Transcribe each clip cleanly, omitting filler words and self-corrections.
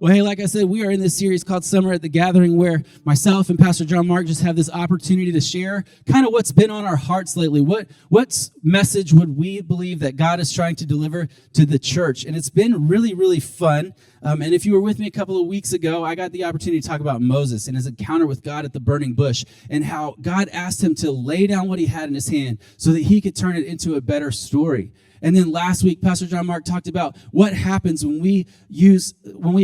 Well, hey, like I said, we are in this series called Summer at the Gathering, where myself and Pastor John Mark just have this opportunity to share kind of what's been on our hearts lately. What message would we believe that God is trying to deliver to the church? And it's been really, really fun. And if you were with me a couple of weeks ago, I got the opportunity to talk about Moses and his encounter with God at the burning bush and how God asked him to lay down what he had in his hand so that he could turn it into a better story. And then last week, Pastor John Mark talked about what happens when we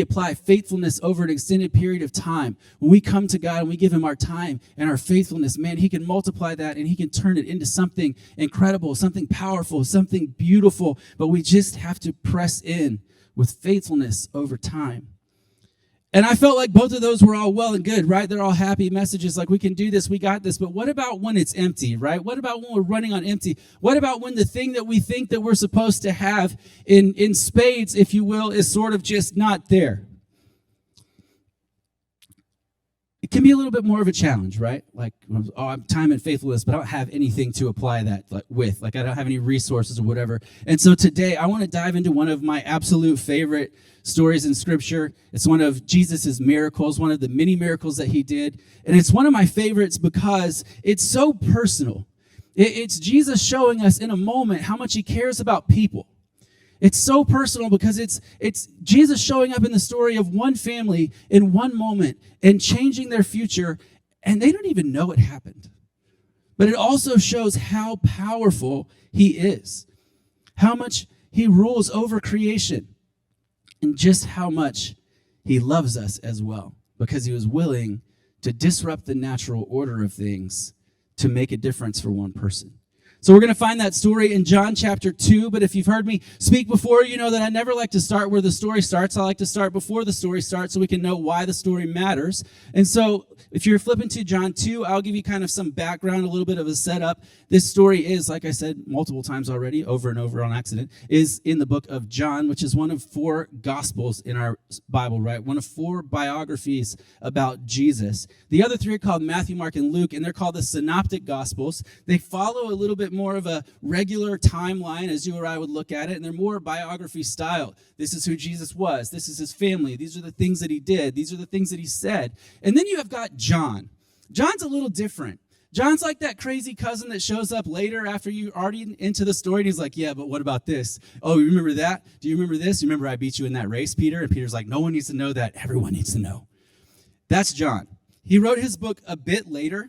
apply faithfulness over an extended period of time. When we come to God and we give him our time and our faithfulness, man, he can multiply that and he can turn it into something incredible, something powerful, something beautiful. But we just have to press in with faithfulness over time. And I felt like both of those were all well and good, right? They're all happy messages like we can do this, we got this. But what about when it's empty, right? What about when we're running on empty? What about when the thing that we think that we're supposed to have in spades, if you will, is sort of just not there? It can be a little bit more of a challenge, right? Like, oh, I'm time and faithfulness, but I don't have anything to apply that with. Like, I don't have any resources or whatever. And so today, I want to dive into one of my absolute favorite stories in Scripture. It's one of Jesus's miracles, one of the many miracles that he did. And it's one of my favorites because it's so personal. It's Jesus showing us in a moment how much he cares about people. It's so personal because it's Jesus showing up in the story of one family in one moment and changing their future, and they don't even know it happened. But it also shows how powerful he is, how much he rules over creation, and just how much he loves us as well, because he was willing to disrupt the natural order of things to make a difference for one person. So we're going to find that story in John chapter 2, but if you've heard me speak before, you know that I never like to start where the story starts. I like to start before the story starts so we can know why the story matters. And so if you're flipping to John 2, I'll give you kind of some background, a little bit of a setup. This story is, like I said multiple times already, over and over on accident, is in the book of John, which is one of 4 gospels in our Bible, right? One of 4 biographies about Jesus. The other 3 are called Matthew, Mark, and Luke, and they're called the synoptic gospels. They follow a little bit more of a regular timeline as you or I would look at it, and they're more biography style. This is who Jesus was. This is his family. These are the things that he did. These are the things that he said. And then you have got John. John's a little different. John's like that crazy cousin that shows up later after you already into the story, and he's like, yeah, but what about this? Oh, you remember that? Do you remember this? You remember I beat you in that race, Peter? And Peter's like, no one needs to know that. Everyone needs to know. That's John. He wrote his book a bit later.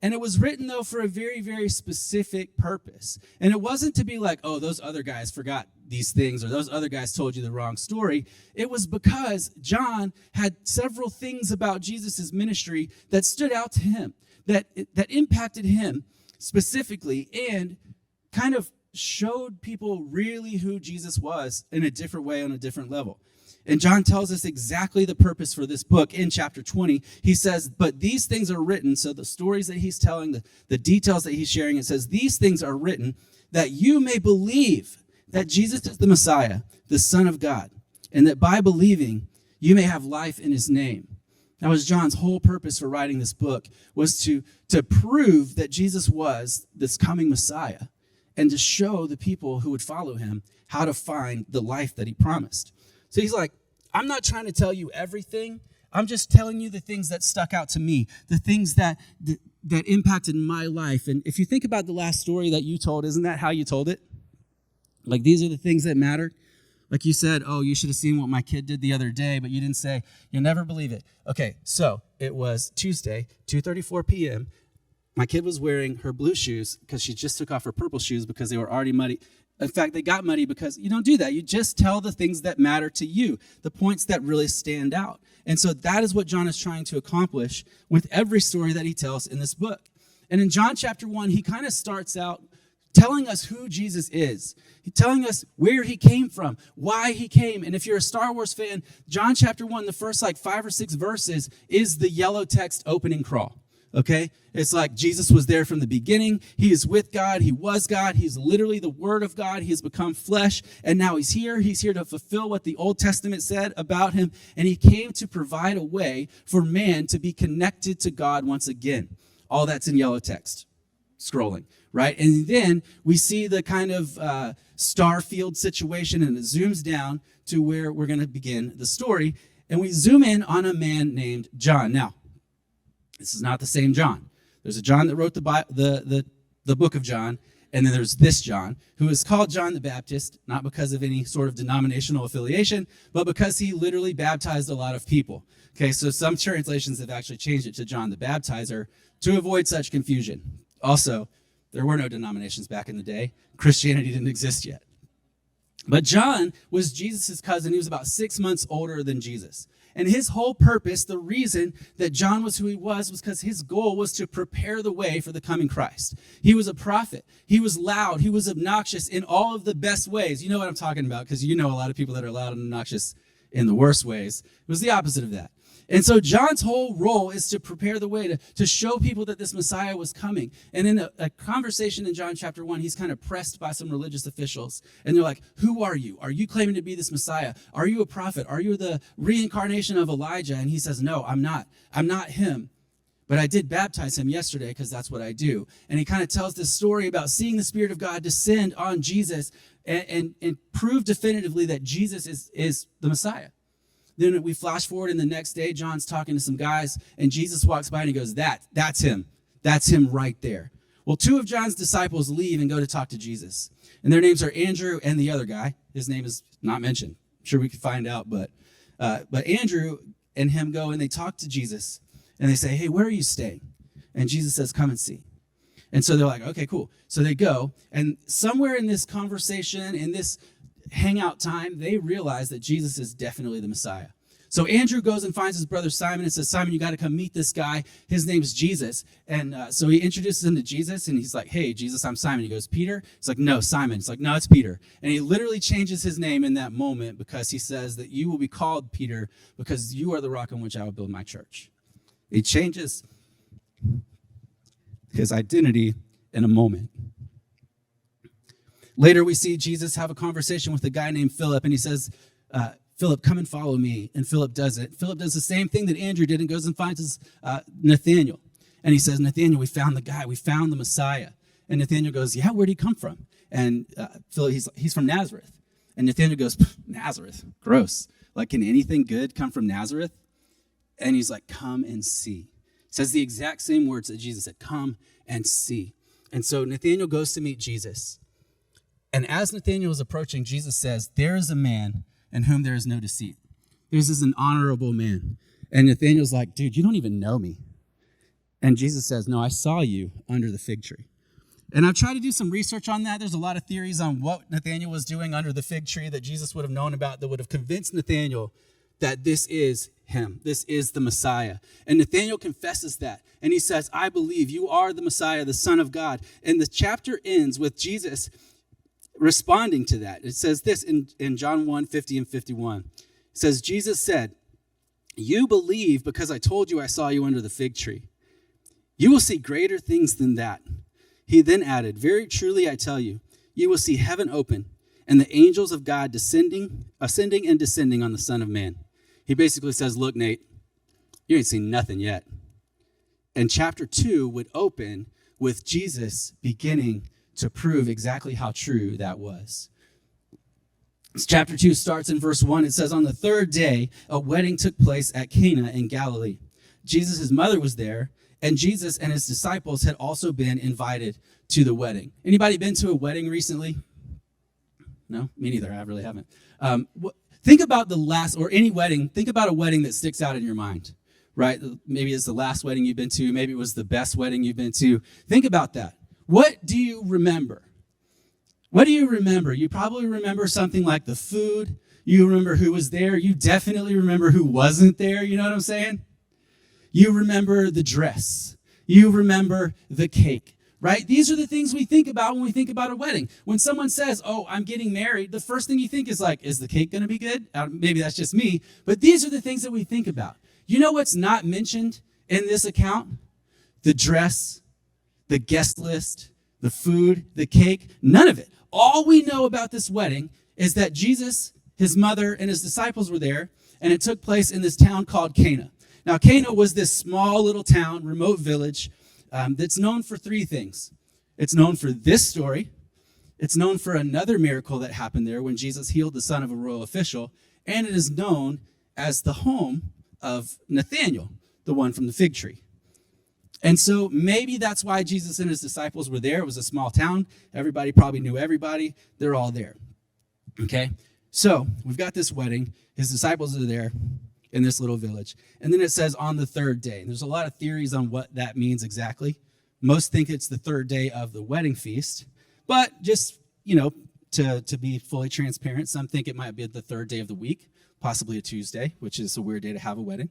And it was written, though, for a very, very specific purpose. And it wasn't to be like, oh, those other guys forgot these things or those other guys told you the wrong story. It was because John had several things about Jesus' ministry that stood out to him, that impacted him specifically and kind of showed people really who Jesus was in a different way on a different level. And John tells us exactly the purpose for this book in chapter 20. He says, but these things are written, so the stories that he's telling, the details that he's sharing, it says, these things are written that you may believe that Jesus is the Messiah, the Son of God, and that by believing, you may have life in his name. That was John's whole purpose for writing this book, was to prove that Jesus was this coming Messiah and to show the people who would follow him how to find the life that he promised. So he's like, I'm not trying to tell you everything. I'm just telling you the things that stuck out to me, the things that impacted my life. And if you think about the last story that you told, isn't that how you told it? Like, these are the things that mattered. Like you said, oh, you should have seen what my kid did the other day, but you didn't say, you'll never believe it. Okay, so it was Tuesday, 2:34 p.m. My kid was wearing her blue shoes because she just took off her purple shoes because they were already muddy. In fact, they got muddy because you don't do that. You just tell the things that matter to you, the points that really stand out. And so that is what John is trying to accomplish with every story that he tells in this book. And in John chapter 1, he kind of starts out telling us who Jesus is. He's telling us where he came from, why he came. And if you're a Star Wars fan, John chapter 1, the first 5 or 6 verses is the yellow text opening crawl. Okay? It's like Jesus was there from the beginning. He is with God. He was God. He's literally the Word of God. He has become flesh. And now he's here. He's here to fulfill what the Old Testament said about him. And he came to provide a way for man to be connected to God once again. All that's in yellow text, scrolling, right? And then we see the kind of star field situation, and it zooms down to where we're going to begin the story. And we zoom in on a man named John. Now, this is not the same John. There's a John that wrote the book of John, and then there's this John, who is called John the Baptist, not because of any sort of denominational affiliation, but because he literally baptized a lot of people. Okay, so some translations have actually changed it to John the Baptizer to avoid such confusion. Also, there were no denominations back in the day. Christianity didn't exist yet. But John was Jesus' cousin. He was about 6 months older than Jesus. And his whole purpose, the reason that John was who he was because his goal was to prepare the way for the coming Christ. He was a prophet. He was loud. He was obnoxious in all of the best ways. You know what I'm talking about because you know a lot of people that are loud and obnoxious in the worst ways. It was the opposite of that. And so John's whole role is to prepare the way, to show people that this Messiah was coming. And in a conversation in John chapter 1, he's kind of pressed by some religious officials. And they're like, who are you? Are you claiming to be this Messiah? Are you a prophet? Are you the reincarnation of Elijah? And he says, no, I'm not. I'm not him. But I did baptize him yesterday because that's what I do. And he kind of tells this story about seeing the Spirit of God descend on Jesus and prove definitively that Jesus is the Messiah. Then we flash forward, and the next day, John's talking to some guys, and Jesus walks by, and he goes, that's him. That's him right there. Well, 2 of John's disciples leave and go to talk to Jesus. And their names are Andrew and the other guy. His name is not mentioned. I'm sure we could find out, but Andrew and him go, and they talk to Jesus, and they say, hey, where are you staying? And Jesus says, come and see. And so they're like, okay, cool. So they go, and somewhere in this conversation, in this hangout time, they realize that Jesus is definitely the Messiah. So Andrew goes and finds his brother Simon and says, Simon, you got to come meet this guy. His name's Jesus. And so he introduces him to Jesus, and he's like, hey, Jesus, I'm Simon. He goes, Peter? He's like, no, Simon. It's like, no, it's Peter. And he literally changes his name in that moment because he says that you will be called Peter because you are the rock on which I will build my church. He changes his identity in a moment. Later, we see Jesus have a conversation with a guy named Philip, and he says, Philip, come and follow me. And Philip does it. Philip does the same thing that Andrew did and goes and finds Nathanael. And he says, Nathanael, we found the guy. We found the Messiah. And Nathanael goes, yeah, where'd he come from? And Philip, he's from Nazareth. And Nathanael goes, Nazareth, gross. Like, can anything good come from Nazareth? And he's like, come and see. It says the exact same words that Jesus said, come and see. And so Nathanael goes to meet Jesus. And as Nathanael is approaching, Jesus says, there is a man in whom there is no deceit. This is an honorable man. And Nathanael's like, dude, you don't even know me. And Jesus says, no, I saw you under the fig tree. And I've tried to do some research on that. There's a lot of theories on what Nathanael was doing under the fig tree that Jesus would have known about that would have convinced Nathanael that this is him. This is the Messiah. And Nathanael confesses that. And he says, I believe you are the Messiah, the Son of God. And the chapter ends with Jesus responding to that. It says this in John 1, 50 and 51. It says, Jesus said, you believe because I told you I saw you under the fig tree. You will see greater things than that. He then added, very truly I tell you, you will see heaven open and the angels of God ascending and descending on the Son of Man. He basically says, look, Nate, you ain't seen nothing yet. And chapter 2 would open with Jesus beginning to prove exactly how true that was. Chapter 2 starts in verse 1. It says, on the third day, a wedding took place at Cana in Galilee. Jesus' mother was there, and Jesus and his disciples had also been invited to the wedding. Anybody been to a wedding recently? No, me neither. I really haven't. Think about the last, or any wedding, think about a wedding that sticks out in your mind, right? Maybe it's the last wedding you've been to. Maybe it was the best wedding you've been to. Think about that. What do you remember? What do you remember? You probably remember something like the food. You remember who was there. You definitely remember who wasn't there. You know what I'm saying? You remember the dress. You remember the cake, right? These are the things we think about when we think about a wedding. When someone says, oh, I'm getting married, the first thing you think is like, is the cake going to be good? Maybe that's just me. But these are the things that we think about. You know what's not mentioned in this account? The dress, the guest list, the food, the cake, none of it. All we know about this wedding is that Jesus, his mother, and his disciples were there, and it took place in this town called Cana. Now, Cana was this small little town, remote village, that's known for 3 things. It's known for this story. It's known for another miracle that happened there when Jesus healed the son of a royal official, and it is known as the home of Nathanael, the one from the fig tree. And so maybe that's why Jesus and his disciples were there. It was a small town. Everybody probably knew everybody. They're all there. Okay? So we've got this wedding. His disciples are there in this little village. And then it says on the third day. There's a lot of theories on what that means exactly. Most think it's the third day of the wedding feast. But just, to be fully transparent, some think it might be the third day of the week, possibly a Tuesday, which is a weird day to have a wedding.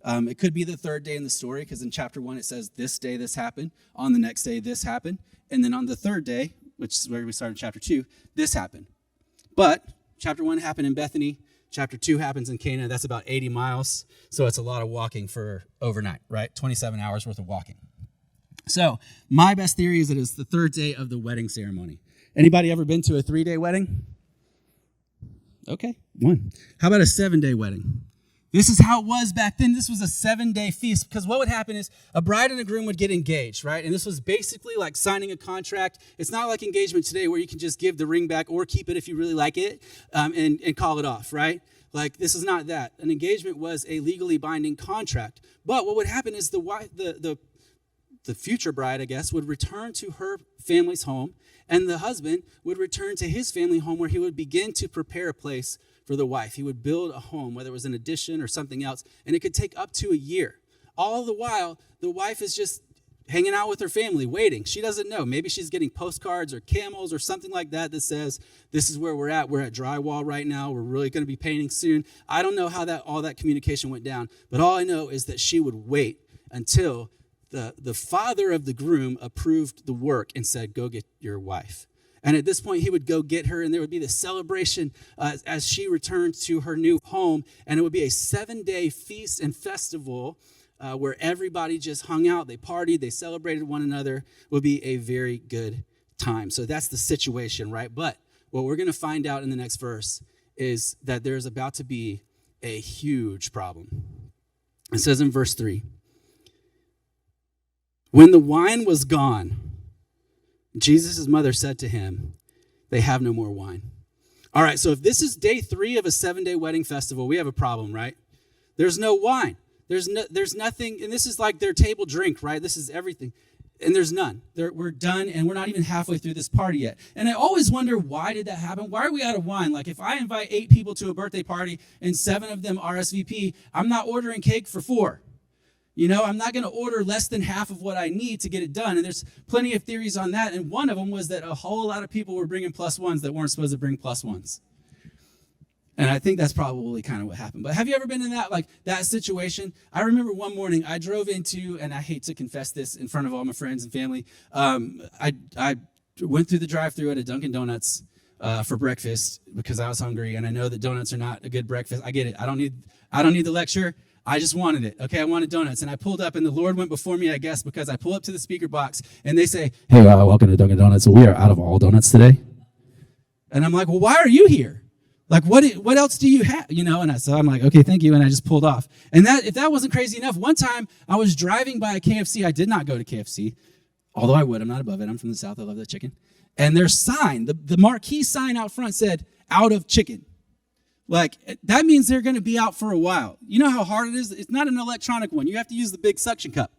It could be the third day in the story, because in chapter 1 it says this day this happened, on the next day this happened, and then on the third day, which is where we start in chapter 2, this happened. But chapter 1 happened in Bethany, chapter 2 happens in Cana. That's about 80 miles, so it's a lot of walking for overnight, right? 27 hours worth of walking. So my best theory is that it's the third day of the wedding ceremony. Anybody ever been to a 3-day wedding? Okay, 1. How about a 7-day wedding? This is how it was back then. This was a 7-day feast, because what would happen is a bride and a groom would get engaged, right? And this was basically like signing a contract. It's not like engagement today where you can just give the ring back or keep it if you really like it and call it off, right? Like, this is not that. An engagement was a legally binding contract. But what would happen is the future bride, I guess, would return to her family's home, and the husband would return to his family home, where he would begin to prepare a place for the wife. He would build a home, whether it was an addition or something else, and it could take up to a year. All the while, the wife is just hanging out with her family, waiting. She doesn't know. Maybe she's getting postcards or camels or something like that that says, this is where we're at. We're at drywall right now. We're really going to be painting soon. I don't know how all that communication went down, but all I know is that she would wait until the father of the groom approved the work and said, go get your wife. And at this point, he would go get her, and there would be this celebration as she returned to her new home. And it would be a 7-day feast and festival where everybody just hung out. They partied. They celebrated one another. It would be a very good time. So that's the situation, right? But what we're going to find out in the next verse is that there's about to be a huge problem. It says in verse 3, when the wine was gone, Jesus' mother said to him, they have no more wine. All right, so if this is day 3 of a 7-day wedding festival, we have a problem, right? There's no wine. There's nothing, and this is like their table drink, right? This is everything, and there's none. We're done, and we're not even halfway through this party yet. And I always wonder, why did that happen? Why are we out of wine? Like, if I invite 8 people to a birthday party and 7 of them RSVP, I'm not ordering cake for 4. I'm not going to order less than half of what I need to get it done. And there's plenty of theories on that. And one of them was that a whole lot of people were bringing +1s that weren't supposed to bring +1s. And I think that's probably kind of what happened. But have you ever been in that situation? I remember one morning I drove into, and I hate to confess this in front of all my friends and family, I went through the drive-thru at a Dunkin' Donuts for breakfast because I was hungry. And I know that donuts are not a good breakfast. I get it. I don't need the lecture. I just wanted it. Okay, I wanted donuts. And I pulled up, and the Lord went before me, I guess, because I pull up to the speaker box, and they say, hey, welcome to Dunkin' Donuts. So we are out of all donuts today. And I'm like, well, why are you here? Like, what else do you have? So I'm like, okay, thank you. And I just pulled off. And if that wasn't crazy enough, one time I was driving by a KFC. I did not go to KFC, although I would. I'm not above it. I'm from the South. I love that chicken. And their sign, the marquee sign out front said, out of chicken. Like, that means they're going to be out for a while. You know how hard it is? It's not an electronic one. You have to use the big suction cup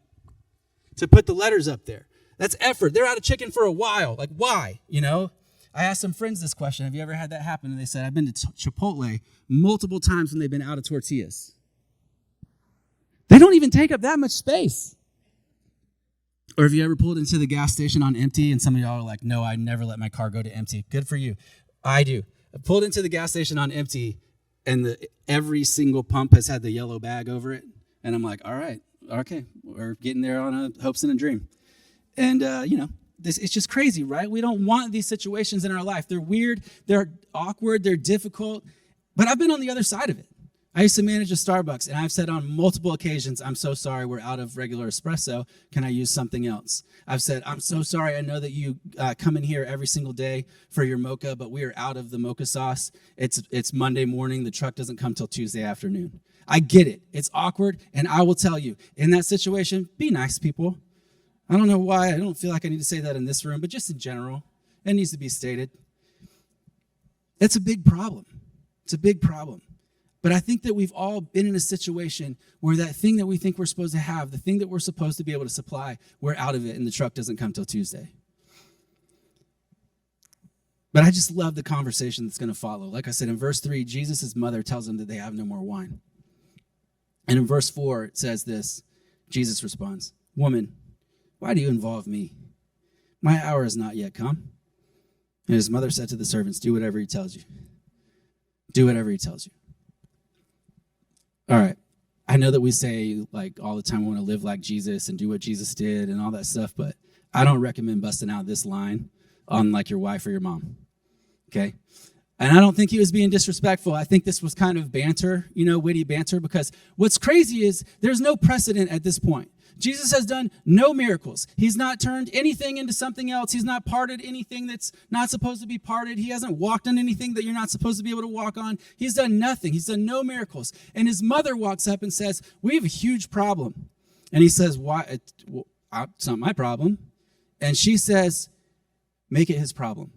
to put the letters up there. That's effort. They're out of chicken for a while. Like, why? I asked some friends this question. Have you ever had that happen? And they said, I've been to Chipotle multiple times when they've been out of tortillas. They don't even take up that much space. Or have you ever pulled into the gas station on empty, and some of y'all are like, no, I never let my car go to empty. Good for you. I do. I pulled into the gas station on empty, and every single pump has had the yellow bag over it. And I'm like, all right, okay, we're getting there on a hopes and a dream. And, it's just crazy, right? We don't want these situations in our life. They're weird, they're awkward, they're difficult. But I've been on the other side of it. I used to manage a Starbucks, and I've said on multiple occasions, I'm so sorry, we're out of regular espresso. Can I use something else? I've said, I'm so sorry, I know that you come in here every single day for your mocha, but we are out of the mocha sauce. It's Monday morning. The truck doesn't come till Tuesday afternoon. I get it. It's awkward, and I will tell you, in that situation, be nice, people. I don't know why. I don't feel like I need to say that in this room, but just in general, it needs to be stated. It's a big problem. It's a big problem. But I think that we've all been in a situation where that thing that we think we're supposed to have, the thing that we're supposed to be able to supply, we're out of it and the truck doesn't come till Tuesday. But I just love the conversation that's going to follow. Like I said, in verse 3, Jesus' mother tells them that they have no more wine. And in verse 4, it says this. Jesus responds, "Woman, why do you involve me? My hour has not yet come." And his mother said to the servants, "Do whatever he tells you. Do whatever he tells you." All right. I know that we say like all the time we want to live like Jesus and do what Jesus did and all that stuff, but I don't recommend busting out this line on like your wife or your mom. Okay? And I don't think he was being disrespectful. I think this was kind of banter, witty banter, because what's crazy is there's no precedent at this point. Jesus has done no miracles. He's not turned anything into something else. He's not parted anything that's not supposed to be parted. He hasn't walked on anything that you're not supposed to be able to walk on. He's done nothing. He's done no miracles. And his mother walks up and says, "We have a huge problem." And he says, "Why? It's not my problem." And she says, "Make it his problem."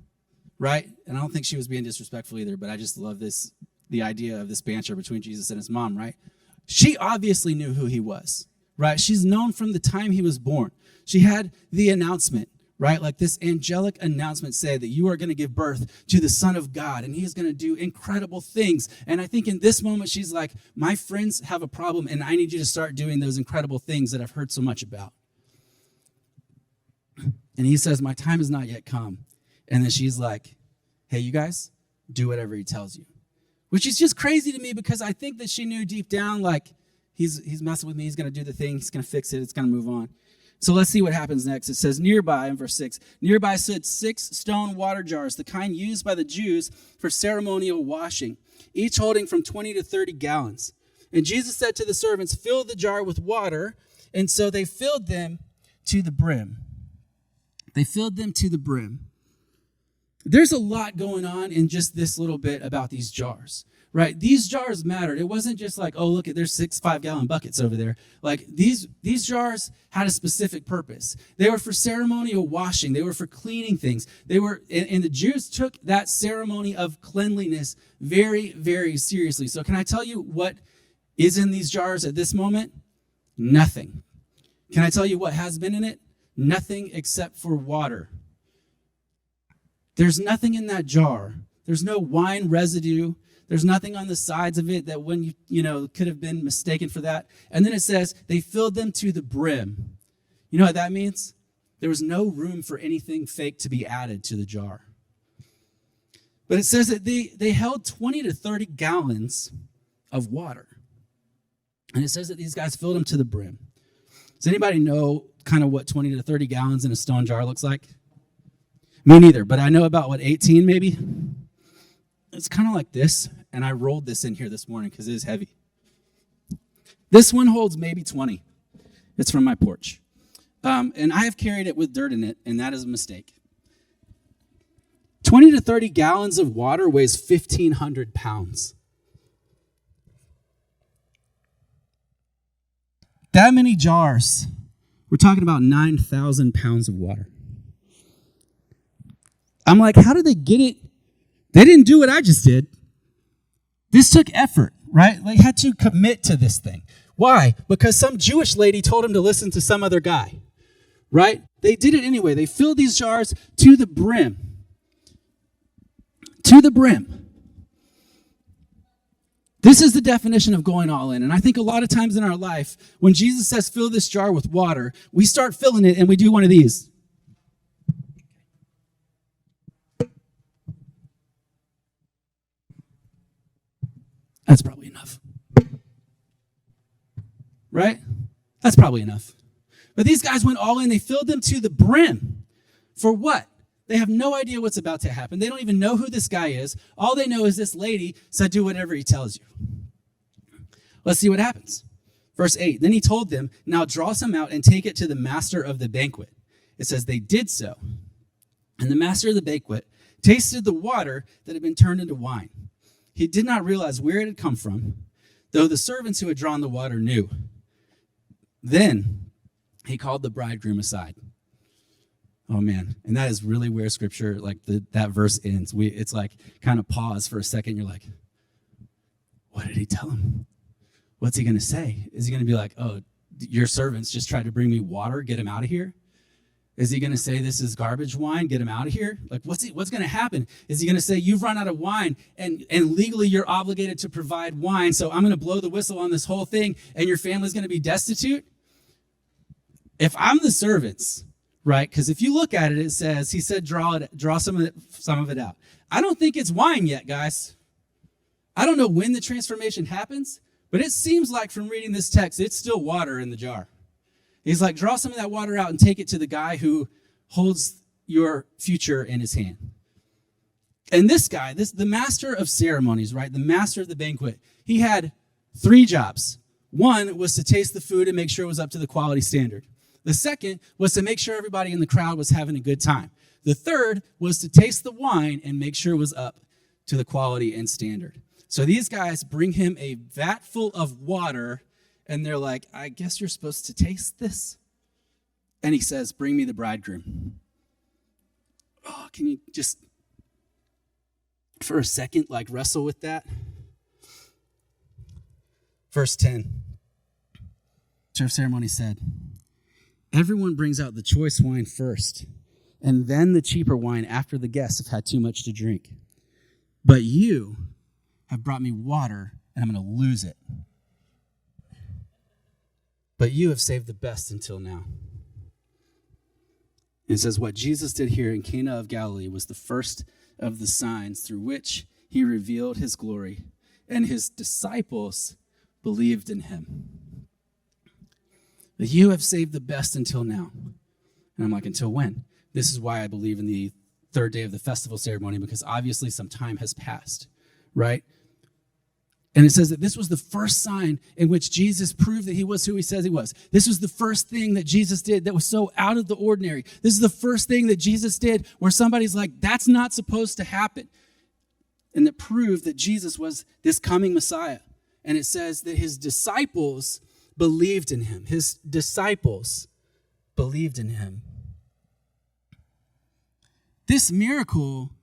Right? And I don't think she was being disrespectful either, but I just love the idea of this banter between Jesus and his mom, right? She obviously knew who he was. Right? She's known from the time he was born. She had the announcement, right? Like this angelic announcement said that you are going to give birth to the Son of God, and he's going to do incredible things. And I think in this moment, she's like, my friends have a problem, and I need you to start doing those incredible things that I've heard so much about. And he says, my time has not yet come. And then she's like, hey, you guys, do whatever he tells you. Which is just crazy to me because I think that she knew deep down, like, He's messing with me. He's going to do the thing. He's going to fix it. It's going to move on. So let's see what happens next. It says nearby, in verse 6, nearby stood 6 stone water jars, the kind used by the Jews for ceremonial washing, each holding from 20 to 30 gallons. And Jesus said to the servants, fill the jar with water. And so they filled them to the brim. They filled them to the brim. There's a lot going on in just this little bit about these jars. Right? These jars mattered. It wasn't just like, oh, look, there's 6 5-gallon buckets over there. Like these jars had a specific purpose. They were for ceremonial washing. They were for cleaning things. And the Jews took that ceremony of cleanliness very, very seriously. So can I tell you what is in these jars at this moment? Nothing. Can I tell you what has been in it? Nothing except for water. There's nothing in that jar. There's no wine residue. There's nothing on the sides of it that when could have been mistaken for that. And then it says they filled them to the brim. You know what that means? There was no room for anything fake to be added to the jar. But it says that they held 20 to 30 gallons of water. And it says that these guys filled them to the brim. Does anybody know kind of what 20 to 30 gallons in a stone jar looks like? Me neither, but I know about 18 maybe? It's kind of like this, and I rolled this in here this morning because it is heavy. This one holds maybe 20. It's from my porch. And I have carried it with dirt in it, and that is a mistake. 20 to 30 gallons of water weighs 1,500 pounds. That many jars. We're talking about 9,000 pounds of water. I'm like, how did they get it? They didn't do what I just did. This took effort, right? They had to commit to this thing. Why? Because some Jewish lady told him to listen to some other guy, right? They did it anyway. They filled these jars to the brim. To the brim. This is the definition of going all in. And I think a lot of times in our life, when Jesus says, fill this jar with water, we start filling it and we do one of these. That's probably enough. Right? That's probably enough. But these guys went all in. They filled them to the brim. For what? They have no idea what's about to happen. They don't even know who this guy is. All they know is this lady said, do whatever he tells you. Let's see what happens. Verse 8, then he told them, now draw some out and take it to the master of the banquet. It says they did so. And the master of the banquet tasted the water that had been turned into wine. He did not realize where it had come from, though the servants who had drawn the water knew. Then he called the bridegroom aside. Oh, man. And that is really where Scripture, like that verse ends. It's like kind of pause for a second. You're like, What did he tell him? What's he going to say? Is he going to be like, oh, your servants just tried to bring me water, get him out of here? Is he going to say this is garbage wine, get him out of here? Like, what's going to happen? Is he going to say you've run out of wine and legally you're obligated to provide wine, so I'm going to blow the whistle on this whole thing and your family's going to be destitute? If I'm the servants, right? Because if you look at it, it says, he said, draw some of it out. I don't think it's wine yet, guys. I don't know when the transformation happens, but it seems like from reading this text, it's still water in the jar. He's like, draw some of that water out and take it to the guy who holds your future in his hand. And this guy, the master of ceremonies, right? The master of the banquet, he had 3 jobs. One was to taste the food and make sure it was up to the quality standard. The second was to make sure everybody in the crowd was having a good time. The third was to taste the wine and make sure it was up to the quality and standard. So these guys bring him a vat full of water, and they're like, I guess you're supposed to taste this? And he says, bring me the bridegroom. Oh, can you just, for a second, like wrestle with that? Verse 10. Master of ceremony said, everyone brings out the choice wine first, and then the cheaper wine after the guests have had too much to drink. But you have brought me water, and I'm going to lose it. But you have saved the best until now. It says, what Jesus did here in Cana of Galilee was the first of the signs through which he revealed his glory, and his disciples believed in him. But you have saved the best until now. And I'm like, until when? This is why I believe in the 3rd day of the festival ceremony, because obviously some time has passed, right? And it says that this was the first sign in which Jesus proved that he was who he says he was. This was the first thing that Jesus did that was so out of the ordinary. This is the first thing that Jesus did where somebody's like, that's not supposed to happen. And that proved that Jesus was this coming Messiah. And it says that his disciples believed in him. His disciples believed in him. This miracle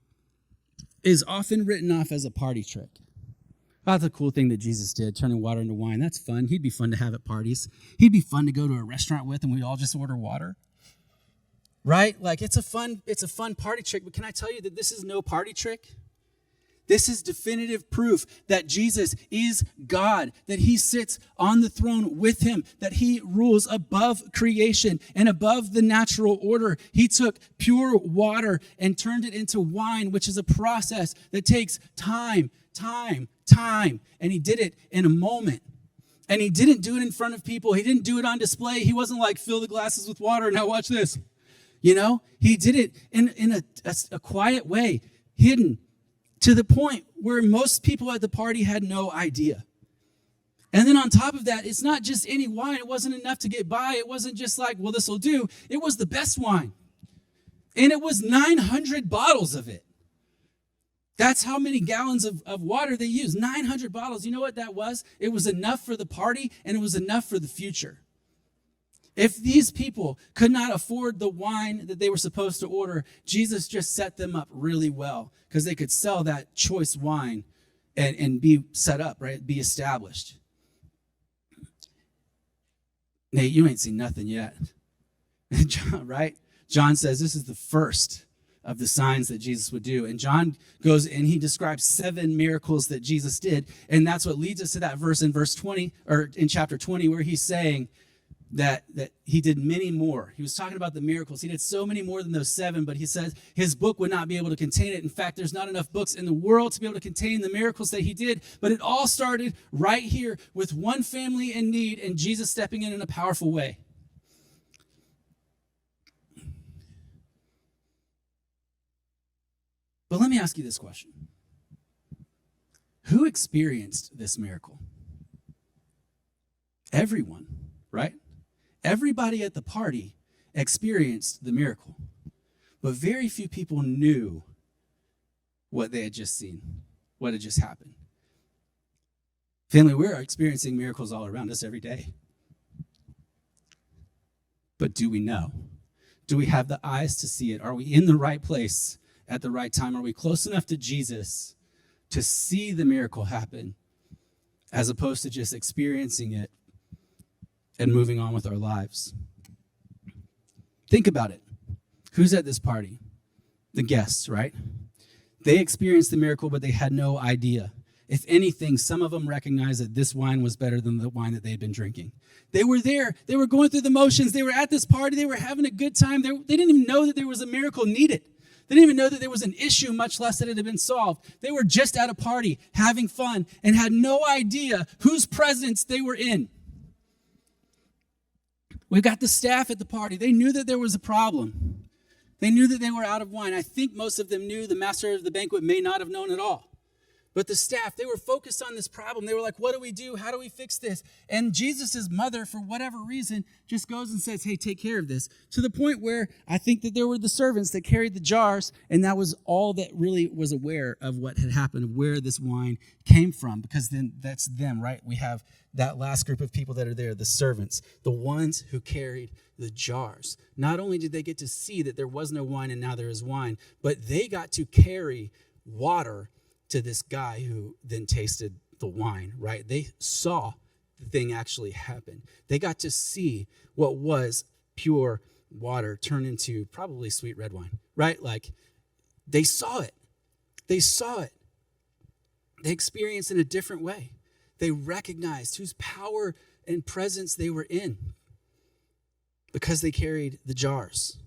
is often written off as a party trick. That's a cool thing that Jesus did, turning water into wine. That's fun. He'd be fun to have at parties. He'd be fun to go to a restaurant with and we'd all just order water. Right? Like it's a fun party trick, but can I tell you that this is no party trick? This is definitive proof that Jesus is God, that he sits on the throne with him, that he rules above creation and above the natural order. He took pure water and turned it into wine, which is a process that takes time. And he did it in a moment. And he didn't do it in front of people. He didn't do it on display. He wasn't like, fill the glasses with water, now watch this. You know, he did it in a quiet way, hidden, to the point where most people at the party had no idea. And then on top of that, it's not just any wine. It wasn't enough to get by. It wasn't just like, well, this will do. It was the best wine. And it was 900 bottles of it. That's how many gallons of water they used. 900 bottles. You know what that was? It was enough for the party, and it was enough for the future. If these people could not afford the wine that they were supposed to order, Jesus just set them up really well because they could sell that choice wine and be set up, right? Be established. Nate, you ain't seen nothing yet. John, right? John says this is the first of the signs that Jesus would do. And John goes and he describes 7 miracles that Jesus did. And that's what leads us to that verse in verse 20, or in chapter 20, where he's saying that he did many more. He was talking about the miracles. He did so many more than those 7, but he says his book would not be able to contain it. In fact, there's not enough books in the world to be able to contain the miracles that he did. But it all started right here with one family in need and Jesus stepping in a powerful way. But let me ask you this question. Who experienced this miracle? Everyone, right? Everybody at the party experienced the miracle. But very few people knew what they had just seen, what had just happened. Family, we're experiencing miracles all around us every day. But do we know? Do we have the eyes to see it? Are we in the right place at the right time? Are we close enough to Jesus to see the miracle happen as opposed to just experiencing it and moving on with our lives. Think about it. Who's at this party? The guests, right? They experienced the miracle, but they had no idea. If anything, some of them recognized that this wine was better than the wine that they had been drinking. They were there. They were going through the motions. They were at this party. They were having a good time. They didn't even know that there was a miracle needed. They didn't even know that there was an issue, much less that it had been solved. They were just at a party, having fun, and had no idea whose presence they were in. We've got the staff at the party. They knew that there was a problem. They knew that they were out of wine. I think most of them knew. The master of the banquet may not have known at all. But the staff, they were focused on this problem. They were like, what do we do? How do we fix this? And Jesus' mother, for whatever reason, just goes and says, hey, take care of this. To the point where I think that there were the servants that carried the jars, and that was all that really was aware of what had happened, where this wine came from, because then that's them, right? We have that last group of people that are there, the servants, the ones who carried the jars. Not only did they get to see that there was no wine and now there is wine, but they got to carry water to this guy who then tasted the wine, right? They saw the thing actually happen. They got to see what was pure water turn into probably sweet red wine, right? Like they saw it. They saw it. They experienced it in a different way. They recognized whose power and presence they were in because they carried the jars.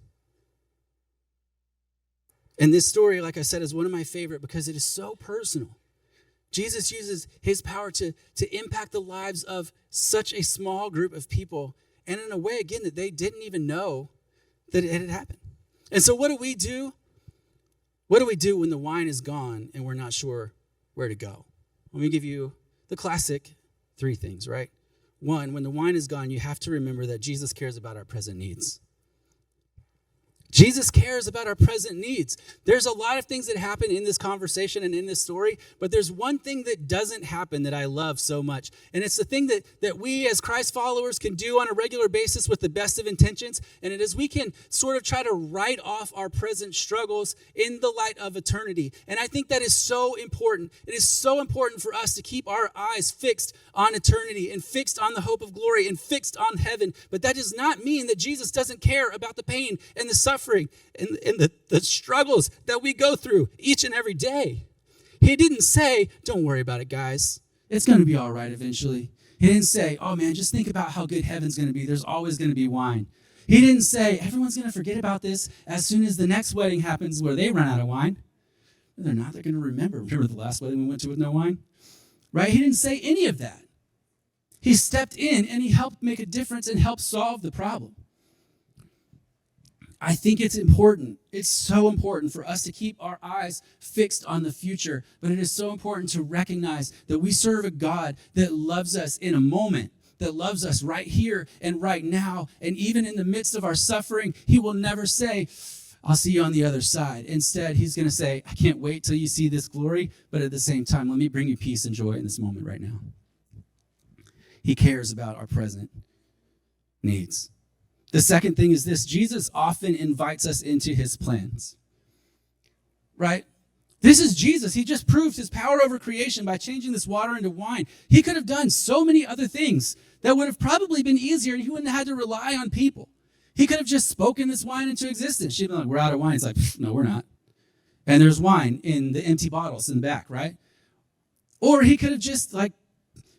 And this story, like I said, is one of my favorite because it is so personal. Jesus uses his power to impact the lives of such a small group of people, and in a way, again, that they didn't even know that it had happened. And so what do we do? What do we do when the wine is gone and we're not sure where to go? Let me give you the classic 3 things, right? 1, when the wine is gone, you have to remember that Jesus cares about our present needs. Jesus cares about our present needs. There's a lot of things that happen in this conversation and in this story, but there's one thing that doesn't happen that I love so much. And it's the thing that we as Christ followers can do on a regular basis with the best of intentions. And it is we can sort of try to write off our present struggles in the light of eternity. And I think that is so important. It is so important for us to keep our eyes fixed on eternity and fixed on the hope of glory and fixed on heaven. But that does not mean that Jesus doesn't care about the pain and the suffering and the struggles that we go through each and every day. He didn't say, don't worry about it, guys. It's going to be all right eventually. He didn't say, oh man, just think about how good heaven's going to be. There's always going to be wine. He didn't say, everyone's going to forget about this as soon as the next wedding happens where they run out of wine. They're not. They're going to remember. Remember the last wedding we went to with no wine? Right? He didn't say any of that. He stepped in and he helped make a difference and help solve the problem. I think it's important. It's so important for us to keep our eyes fixed on the future, but it is so important to recognize that we serve a God that loves us in a moment, that loves us right here and right now. And even in the midst of our suffering, he will never say, I'll see you on the other side. Instead, he's going to say, I can't wait till you see this glory, but at the same time, let me bring you peace and joy in this moment right now. He cares about our present needs. The second thing is this: Jesus often invites us into his plans, right? This is Jesus. He just proved his power over creation by changing this water into wine. He could have done so many other things that would have probably been easier, and he wouldn't have had to rely on people. He could have just spoken this wine into existence. She'd be like, we're out of wine. It's like, no, we're not. And there's wine in the empty bottles in the back, right? Or he could have just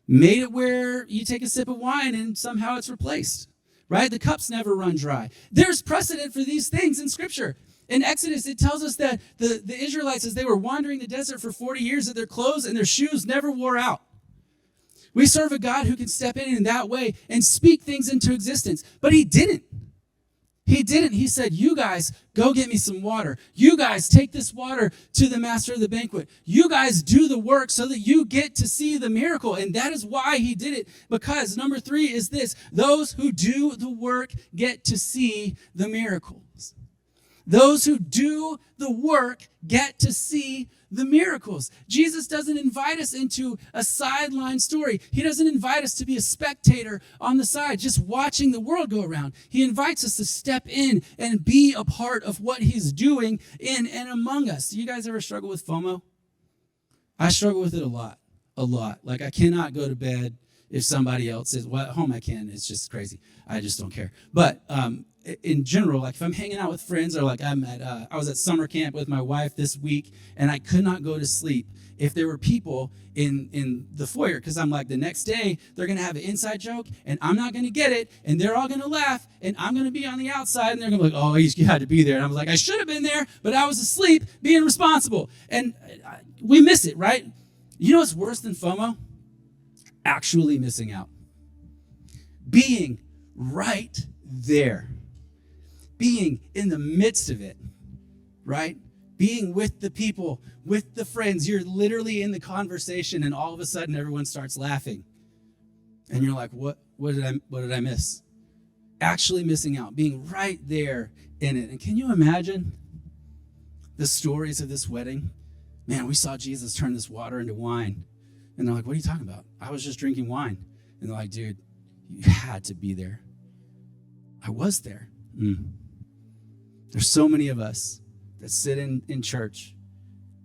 made it where you take a sip of wine and somehow it's replaced. Right? The cups never run dry. There's precedent for these things in Scripture. In Exodus, it tells us that the Israelites, as they were wandering the desert for 40 years, that their clothes and their shoes never wore out. We serve a God who can step in that way and speak things into existence. But he didn't. He didn't. He said, you guys, go get me some water. You guys take this water to the master of the banquet. You guys do the work so that you get to see the miracle. And that is why he did it. Because number 3 is this: those who do the work get to see the miracles. Those who do the work get to see the miracles. Jesus doesn't invite us into a sideline story. He doesn't invite us to be a spectator on the side, just watching the world go around. He invites us to step in and be a part of what he's doing in and among us. Do you guys ever struggle with FOMO? I struggle with it a lot. a lot. Like, I cannot go to bed if somebody else is, well, at home I can. It's just crazy. I just don't care. But in general, like if I'm hanging out with friends, or like I was at summer camp with my wife this week, and I could not go to sleep if there were people in the foyer, because I'm like, the next day they're going to have an inside joke and I'm not going to get it, and they're all going to laugh, and I'm going to be on the outside, and they're going to be like, oh, you had to be there. And I was like, I should have been there, but I was asleep being responsible. And we miss it, right? You know what's worse than FOMO? Actually missing out. Being right there. Being in the midst of it, right? Being with the people, with the friends. You're literally in the conversation, and all of a sudden everyone starts laughing. And you're like, what did I miss? Actually missing out, being right there in it. And can you imagine the stories of this wedding? Man, we saw Jesus turn this water into wine. And they're like, what are you talking about? I was just drinking wine. And they're like, dude, you had to be there. I was there. There's so many of us that sit in church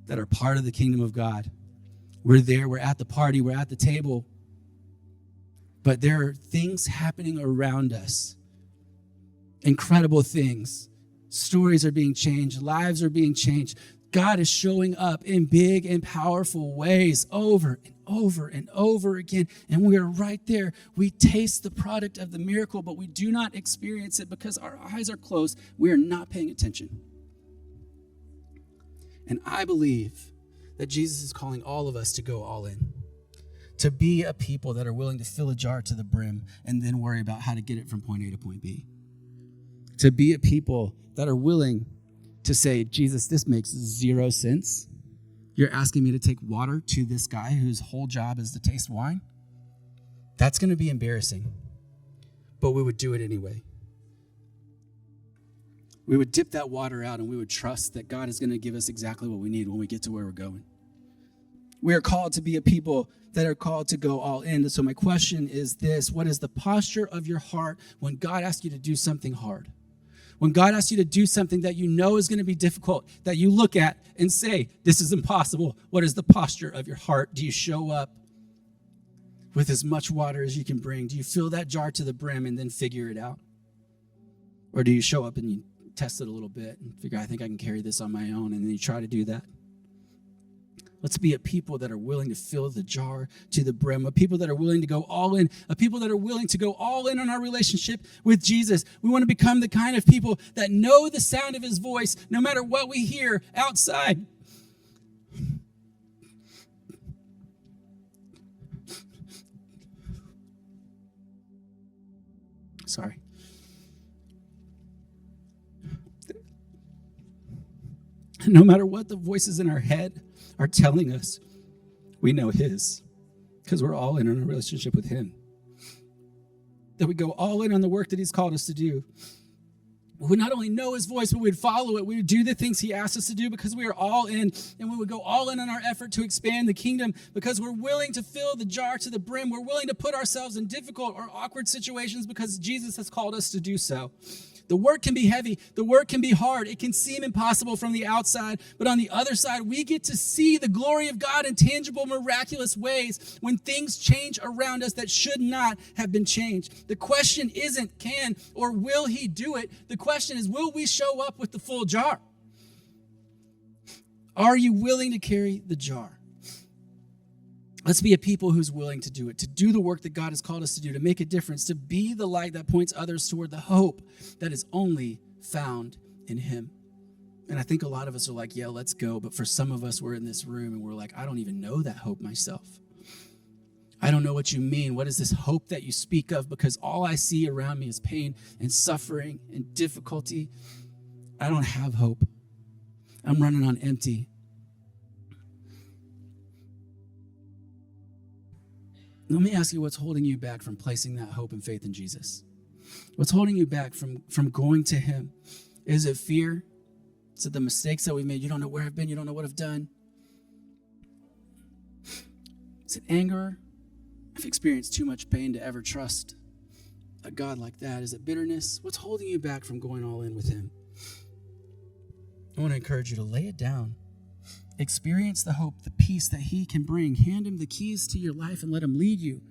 that are part of the kingdom of God. We're there, we're at the party, we're at the table, but there are things happening around us. Incredible things. Stories are being changed, lives are being changed. God is showing up in big and powerful ways over and over and over again. And we are right there. We taste the product of the miracle, but we do not experience it because our eyes are closed. We are not paying attention. And I believe that Jesus is calling all of us to go all in, to be a people that are willing to fill a jar to the brim and then worry about how to get it from point A to point B. To be a people that are willing to say, Jesus, this makes zero sense. You're asking me to take water to this guy whose whole job is to taste wine? That's going to be embarrassing, but we would do it anyway. We would dip that water out, and we would trust that God is going to give us exactly what we need when we get to where we're going. We are called to be a people that are called to go all in. So my question is this: what is the posture of your heart when God asks you to do something hard? When God asks you to do something that you know is going to be difficult, that you look at and say, this is impossible, what is the posture of your heart? Do you show up with as much water as you can bring? Do you fill that jar to the brim and then figure it out? Or do you show up and you test it a little bit and figure, I think I can carry this on my own, and then you try to do that? Let's be a people that are willing to fill the jar to the brim, a people that are willing to go all in, a people that are willing to go all in on our relationship with Jesus. We want to become the kind of people that know the sound of his voice no matter what we hear outside. Sorry. No matter what the voices in our head are telling us, we know his, because we're all in on a relationship with him. That we go all in on the work that he's called us to do. We would not only know his voice, but we would follow it. We would do the things he asked us to do because we are all in, and we would go all in on our effort to expand the kingdom because we're willing to fill the jar to the brim. We're willing to put ourselves in difficult or awkward situations because Jesus has called us to do so. The work can be heavy. The work can be hard. It can seem impossible from the outside, but on the other side, we get to see the glory of God in tangible, miraculous ways when things change around us that should not have been changed. The question isn't can or will he do it. The question is, will we show up with the full jar? Are you willing to carry the jar? Let's be a people who's willing to do it, to do the work that God has called us to do, to make a difference, to be the light that points others toward the hope that is only found in him. And I think a lot of us are like, yeah, let's go. But for some of us, we're in this room and we're like, I don't even know that hope myself. I don't know what you mean. What is this hope that you speak of? Because all I see around me is pain and suffering and difficulty. I don't have hope. I'm running on empty. Let me ask you, what's holding you back from placing that hope and faith in Jesus? What's holding you back from going to him? Is it fear? Is it the mistakes that we made? You don't know where I've been. You don't know what I've done. Is it anger? I've experienced too much pain to ever trust a God like that. Is it bitterness? What's holding you back from going all in with him? I want to encourage you to lay it down Experience the hope, the peace that he can bring. Hand him the keys to your life and let him lead you,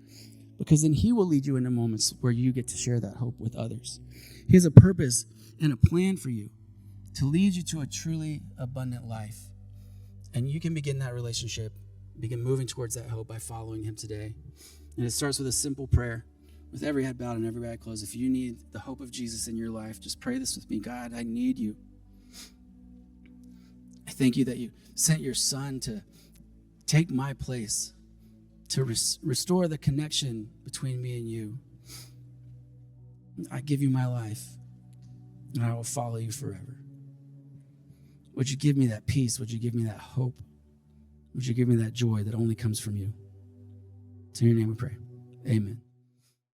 because then he will lead you into moments where you get to share that hope with others. He has a purpose and a plan for you to lead you to a truly abundant life. And you can begin that relationship, begin moving towards that hope by following him today. And it starts with a simple prayer, with every head bowed and every eye closed. If you need the hope of Jesus in your life, just pray this with me. God, I need you. I thank you that you sent your son to take my place, to restore the connection between me and you. I give you my life, and I will follow you forever. Would you give me that peace? Would you give me that hope? Would you give me that joy that only comes from you? It's in your name we pray. Amen.